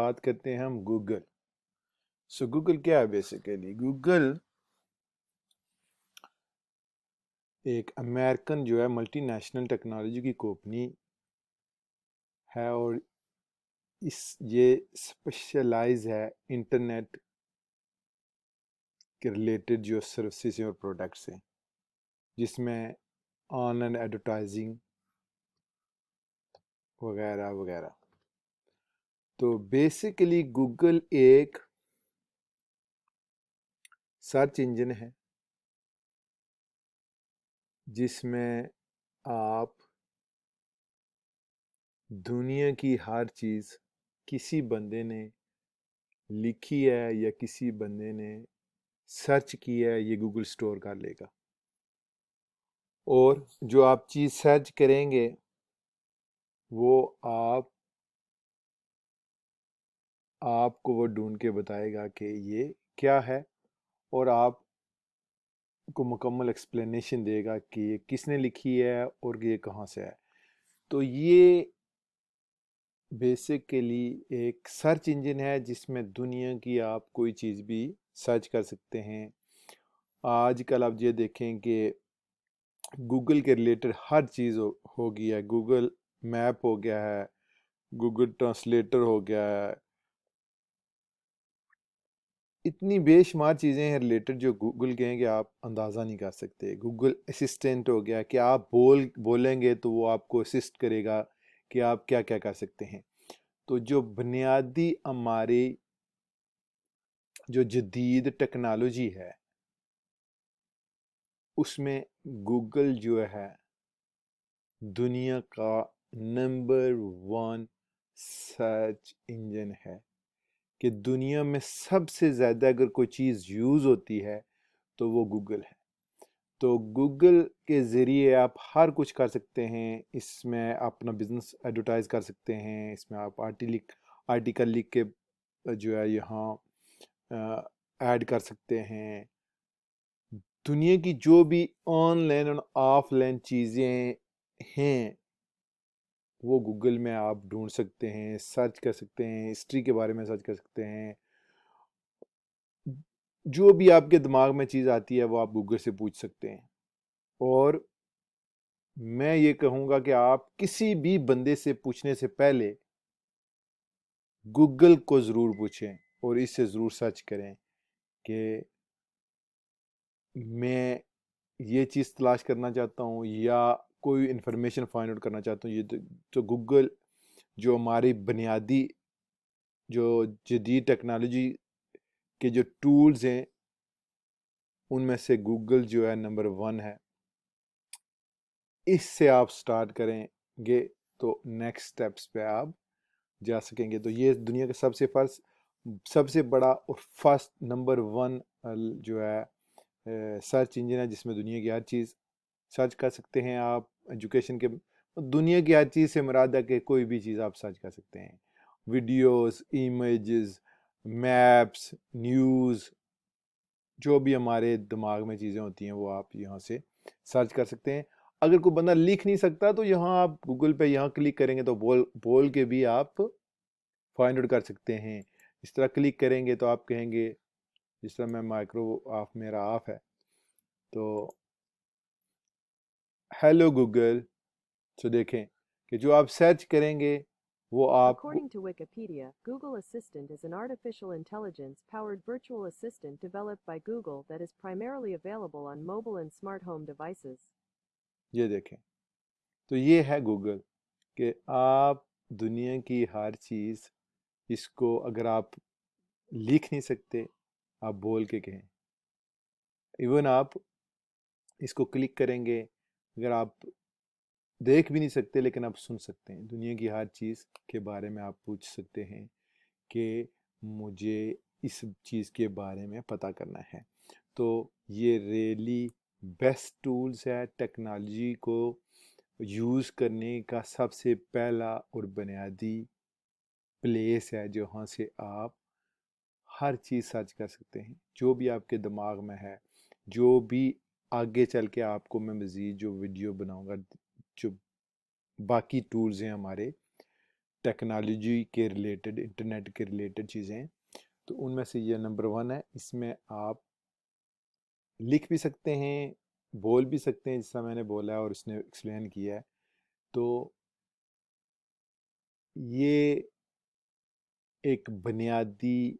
بات کرتے ہیں ہم گوگل. گوگل کیا ہے بیسیکلی؟ گوگل ایک امریکن جو ہے ملٹی نیشنل ٹیکنالوجی کی کمپنی ہے، اور یہ اسپیشلائز ہے انٹرنیٹ کے ریلیٹڈ جو سروسز ہیں اور پروڈکٹس ہیں، جس میں آن لائن ایڈورٹائزنگ وغیرہ وغیرہ. تو بیسیکلی گوگل ایک سرچ انجن ہے جس میں آپ دنیا کی ہر چیز کسی بندے نے لکھی ہے یا کسی بندے نے سرچ کی ہے، یہ گوگل سٹور کر لے گا، اور جو آپ چیز سرچ کریں گے وہ آپ کو وہ ڈھونڈ کے بتائے گا کہ یہ کیا ہے، اور آپ کو مکمل ایکسپلینیشن دے گا کہ یہ کس نے لکھی ہے اور یہ کہاں سے ہے. تو یہ بیسیکلی ایک سرچ انجن ہے جس میں دنیا کی آپ کوئی چیز بھی سرچ کر سکتے ہیں. آج کل آپ یہ دیکھیں کہ گوگل کے ریلیٹڈ ہر چیز ہو گئی ہے. گوگل میپ ہو گیا ہے، گوگل ٹرانسلیٹر ہو گیا ہے، اتنی بے شمار چیزیں ہیں ریلیٹڈ جو گوگل کے ہیں کہ آپ اندازہ نہیں کر سکتے. گوگل اسسٹنٹ ہو گیا کہ آپ بولیں گے تو وہ آپ کو اسسٹ کرے گا کہ آپ کیا کیا کر سکتے ہیں. تو جو بنیادی ہماری جو جدید ٹیکنالوجی ہے اس میں گوگل جو ہے دنیا کا نمبر 1 سرچ انجن ہے، کہ دنیا میں سب سے زیادہ اگر کوئی چیز یوز ہوتی ہے تو وہ گوگل ہے. تو گوگل کے ذریعے آپ ہر کچھ کر سکتے ہیں. اس میں اپنا بزنس ایڈورٹائز کر سکتے ہیں، اس میں آپ آرٹیکل لکھ کے جو ہے یہاں ایڈ کر سکتے ہیں. دنیا کی جو بھی آن لائن اور آف لائن چیزیں ہیں وہ گوگل میں آپ ڈھونڈ سکتے ہیں، سرچ کر سکتے ہیں، ہسٹری کے بارے میں سرچ کر سکتے ہیں. جو بھی آپ کے دماغ میں چیز آتی ہے وہ آپ گوگل سے پوچھ سکتے ہیں. اور میں یہ کہوں گا کہ آپ کسی بھی بندے سے پوچھنے سے پہلے گوگل کو ضرور پوچھیں اور اس سے ضرور سرچ کریں کہ میں یہ چیز تلاش کرنا چاہتا ہوں یا کوئی انفارمیشن فائنڈ آؤٹ کرنا چاہتا ہوں. یہ تو گوگل جو ہماری بنیادی جو جدید ٹیکنالوجی کے جو ٹولز ہیں ان میں سے گوگل جو ہے نمبر 1 ہے. اس سے آپ سٹارٹ کریں گے تو نیکسٹ سٹیپس پہ آپ جا سکیں گے. تو یہ دنیا کا سب سے بڑا اور فرسٹ نمبر 1 جو ہے سرچ انجن ہے جس میں دنیا کی ہر چیز سرچ کر سکتے ہیں آپ. ایجوکیشن کے دنیا کی ہر چیز سے مراد ہے کہ کوئی بھی چیز آپ سرچ کر سکتے ہیں، ویڈیوز، ایمیجز، میپس، نیوز، جو بھی ہمارے دماغ میں چیزیں ہوتی ہیں وہ آپ یہاں سے سرچ کر سکتے ہیں. اگر کوئی بندہ لکھ نہیں سکتا تو یہاں آپ گوگل پہ یہاں کلک کریں گے تو بول کے بھی آپ فائنڈ آؤٹ کر سکتے ہیں. اس طرح کلک کریں گے تو آپ کہیں گے، جس طرح میں مائکرو آف میرا آف ہے تو ہیلو گوگل. تو دیکھیں کہ جو آپ سرچ کریں گے وہ آپ According to Wikipedia, Google Assistant is an artificial intelligence-powered virtual assistant developed by Google that is primarily available on mobile and smart home devices. یہ دیکھیں تو یہ ہے گوگل، کہ آپ دنیا کی ہر چیز اس کو اگر آپ لکھ نہیں سکتے آپ بول کے کہیں. ایون آپ اس کو کلک کریں گے، اگر آپ دیکھ بھی نہیں سکتے لیکن آپ سن سکتے ہیں. دنیا کی ہر چیز کے بارے میں آپ پوچھ سکتے ہیں کہ مجھے اس چیز کے بارے میں پتہ کرنا ہے. تو یہ ریئلی بیسٹ ٹولز ہے. ٹیکنالوجی کو یوز کرنے کا سب سے پہلا اور بنیادی پلیس ہے جہاں سے آپ ہر چیز سرچ کر سکتے ہیں، جو بھی آپ کے دماغ میں ہے. جو بھی آگے چل کے آپ کو میں مزید جو ویڈیو بناؤں گا، جو باقی ٹولز ہیں ہمارے ٹیکنالوجی کے ریلیٹڈ، انٹرنیٹ کے ریلیٹڈ چیزیں ہیں، تو ان میں سے یہ نمبر 1 ہے۔ اس میں آپ لکھ بھی سکتے ہیں، بول بھی سکتے ہیں، جس طرح میں نے بولا ہے اور اس نے ایکسپلین کیا ہے۔ تو یہ ایک بنیادی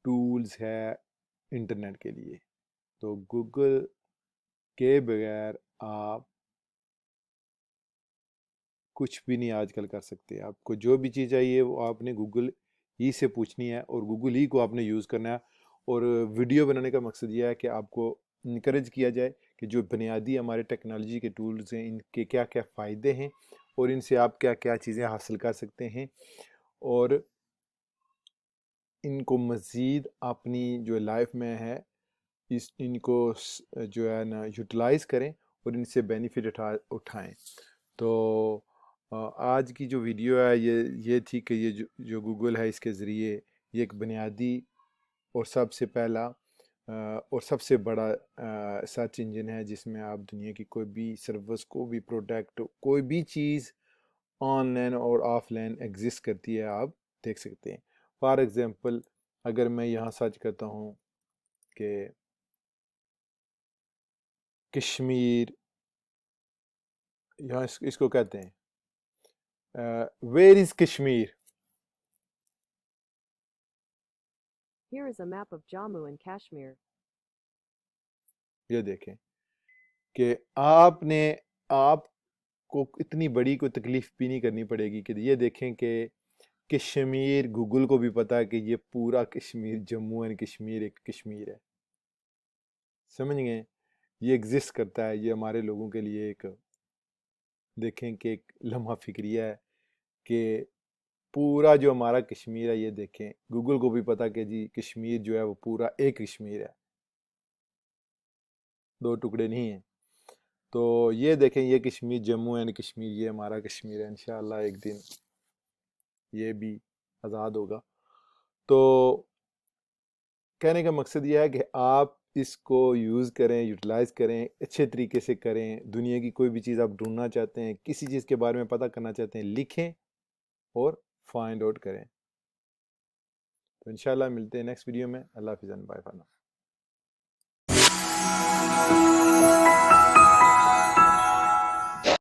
ٹولز ہے انٹرنیٹ کے لیے۔ تو گوگل کے بغیر آپ کچھ بھی نہیں آج کل کر سکتے۔ آپ کو جو بھی چیز چاہیے وہ آپ نے گوگل ہی سے پوچھنی ہے، اور گوگل ہی کو آپ نے یوز کرنا ہے۔ اور ویڈیو بنانے کا مقصد یہ ہے کہ آپ کو انکریج کیا جائے کہ جو بنیادی ہمارے ٹیکنالوجی کے ٹولز ہیں، ان کے کیا کیا فائدے ہیں اور ان سے آپ کیا کیا چیزیں حاصل کر سکتے ہیں، اور ان کو مزید اپنی جو لائف میں ہے ان کو جو ہے نا یوٹیلائز کریں اور ان سے بینیفٹ اٹھائیں۔ تو آج کی جو ویڈیو ہے یہ تھی کہ یہ جو گوگل ہے، اس کے ذریعے یہ ایک بنیادی اور سب سے پہلا اور سب سے بڑا سرچ انجن ہے، جس میں آپ دنیا کی کوئی بھی سروس، کوئی بھی پروڈکٹ، کوئی بھی چیز آن لائن اور آف لائن ایگزسٹ کرتی ہے، آپ دیکھ سکتے ہیں۔ فار ایگزامپل اگر میں یہاں سرچ کرتا ہوں کہ کشمیر، یہاں اس کو کہتے ہیں where is Kashmir, Here is a map of Jammu and Kashmir. یہ دیکھیں کہ آپ کو اتنی بڑی کوئی تکلیف بھی نہیں کرنی پڑے گی کہ یہ دیکھیں کہ کشمیر، گوگل کو بھی پتا ہے کہ یہ پورا کشمیر، جموں اینڈ کشمیر ایک کشمیر ہے، سمجھ گئے؟ یہ ایگزسٹ کرتا ہے۔ یہ ہمارے لوگوں کے لیے ایک دیکھیں کہ ایک لمحہ فکریہ ہے کہ پورا جو ہمارا کشمیر ہے، یہ دیکھیں گوگل کو بھی پتا کہ جی کشمیر جو ہے وہ پورا ایک کشمیر ہے، 2 ٹکڑے نہیں ہیں۔ تو یہ دیکھیں یہ کشمیر، جموں اینڈ کشمیر، یہ ہمارا کشمیر ہے۔ انشاءاللہ ایک دن یہ بھی آزاد ہوگا۔ تو کہنے کا مقصد یہ ہے کہ آپ اس کو یوز کریں، یوٹیلائز کریں، اچھے طریقے سے کریں۔ دنیا کی کوئی بھی چیز آپ ڈھونڈنا چاہتے ہیں، کسی چیز کے بارے میں پتہ کرنا چاہتے ہیں، لکھیں اور فائنڈ آؤٹ کریں۔ تو انشاءاللہ ملتے ہیں نیکسٹ ویڈیو میں۔ اللہ حافظ، بائے فار ناؤ۔